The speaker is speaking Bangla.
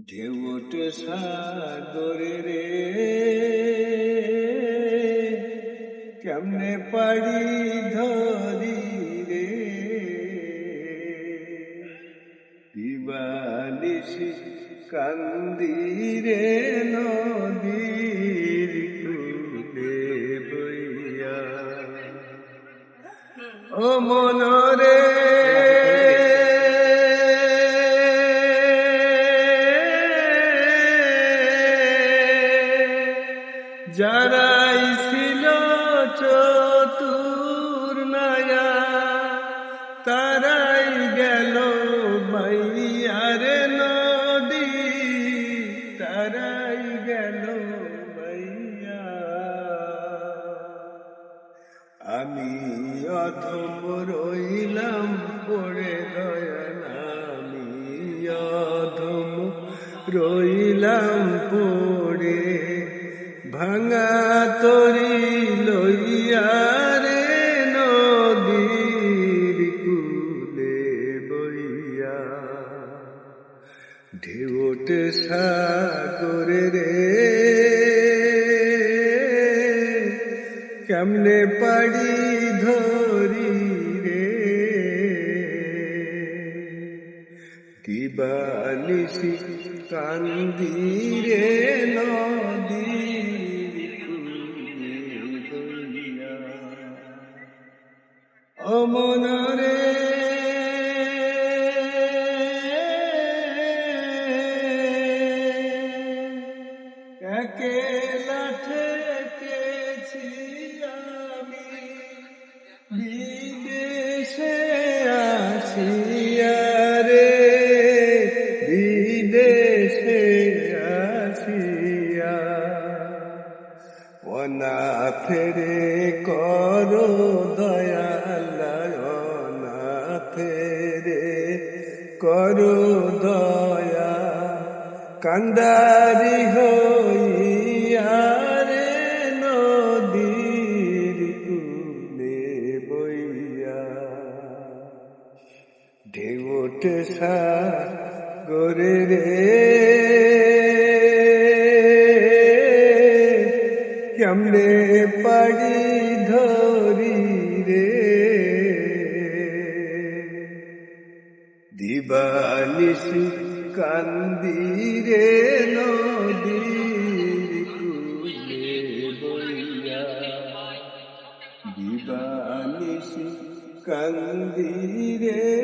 ঢেউ ওঠে সাগরে রে, কেমনে পাড়ি ধরি রে, দিবানিশি কান্দি রে নদীর কূলে বইয়া। ও মনরে যারাই ছিল চতুর নয়া, তারাই গেল মাইয়ারে নদী, তারাই গেল মাইয়া। আমি অধম রইলাম পড়ে দয়াল, আমি অধম রইলাম পড়ে, ভাঙা তরি লইয়া রে নদীর কূলে বইয়া। ঢেউ ওঠে সাগরে রে, কেমনে পাড়ি ধরি রে, দিবানিশি কান্দি রে নদীর কূলে বইয়া। ও মনরে একেলা ঠেকেছি আমি বিদেশে আসিয়া রে, বিদেশে আসিয়া। অনাথেরে করো দয়াল, অনাথেরে করো দয়া, কান্ডারি হইয়া রে নদীর কূলে বইয়া। ঢেউ ওঠে সাগরে রে, কেমনে পাড়ি ধরি রে, দিবানিশি কান্দি রে নদীর কূলে বইয়া। দিবানিশি কান্দি রে